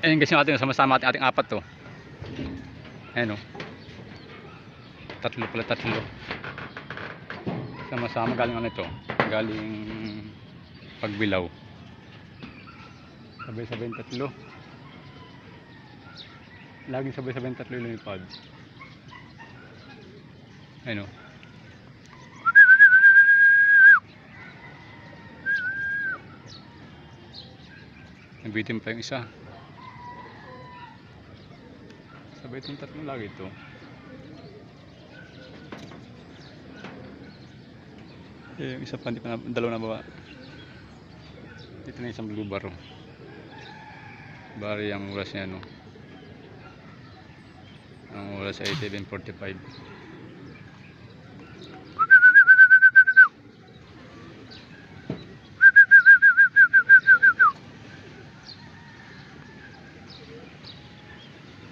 Ayun guys yung ating sama-sama ating apat to. Ayan o. Tatlo pala, tatlo. Sama-sama galing ano ito. Galing Pagbilao. Sabay-sabay yung tatlo. Laging sabay-sabay yung tatlo yung lumipad. Ayan o. Nabitin pa yung isa. Sabay itong tatlo lagi ito. Eh, yung isa pa, hindi pa na, dalawa na baba. Dito na isang blue bar. Bari ang oras niya, no? Ang oras ay 7:45.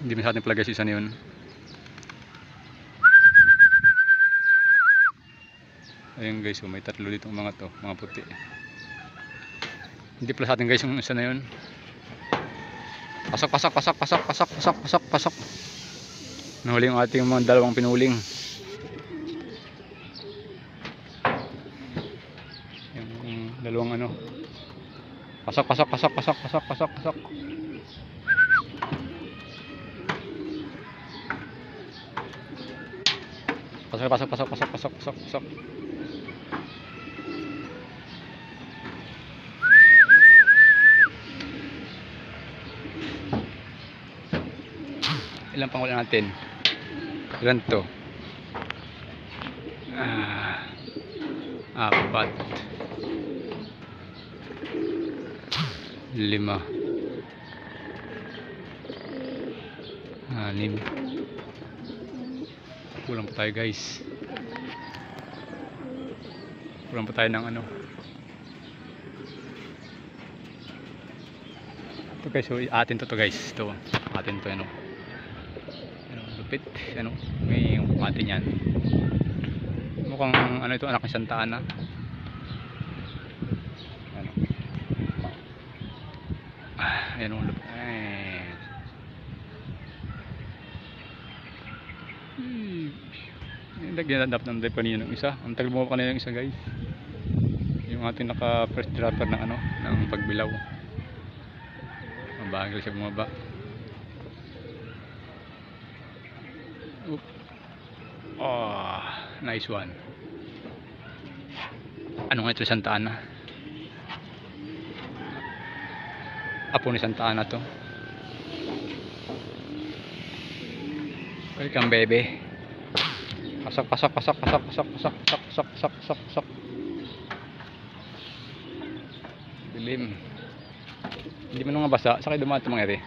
Hindi masyadong palagay si isa na yun. Ayun guys, may tatlo dito mga to, mga puti. Hindi pala sa atin guys yung isa na yun. Pasok, pasok, pasok, pasok, pasok, pasok, pasok, pasok. Nahuli yung ating mga dalawang pinuling. Yung dalawang ano. Pasok, pasok, pasok, pasok, pasok, pasok, pasok. Pasok, pasok, pasok, pasok, pasok, pasok, pasok. Ilan pang wala natin? Ilan to? Apat. 5. 6. Kulang pa tayo guys. Kulang pa tayo ng ano. Ito guys, so atin to guys. Ito, atin to ano. Lupit, ano, may atin yan. Mukhang ano ito, anak ng Santa Ana. Ano. Ayan ang lupit. Nagdadap ng drive kanina ng isa. Ang tagal mo kanina ng isa guys. Yung ating naka first dropper ng ano, ng Pagbilao. Mabagal siya bumaba. Oh, nice one. Ano nga ito, Santa Ana? Apo ni Santa Ana to. Welcome baby. Pasok, pasok, pasok, pasok, pasok, pasok, pasok, pasok, pasok, pasok, pasok. Dilim. Hindi mo nung mabasa, sakay dumaan ito mga ere.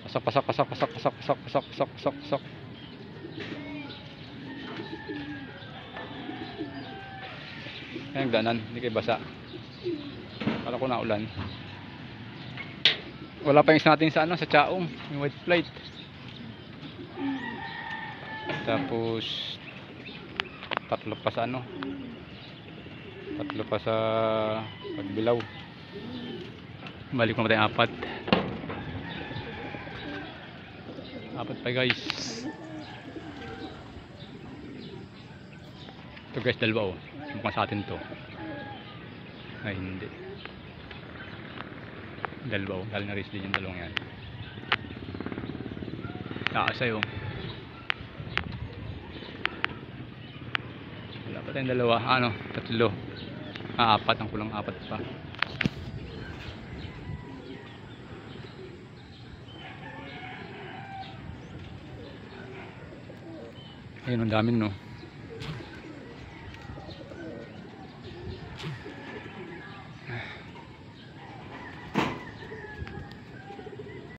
Pasok, pasok, pasok, pasok, pasok, pasok, pasok, pasok, pasok, pasok. Ayan ang danan, hindi kayo basa. Kala ko na ulan. Wala pa yung isa natin sa ano, sa Chaong, yung white flight. Tapos tatlo pa sa ano, tatlo pa sa Pagbilao. Balik mo tayong apat. Apat pa guys. Ito guys, dalawa oh. Mukhang sa atin to. Ay hindi. Dalawa oh, galing na race din yung dalawang yan. Taas sa'yo. Wala pa tayong dalawa, ano, tatlo. Apat, ang kulang apat pa. Ayun, ang dami no.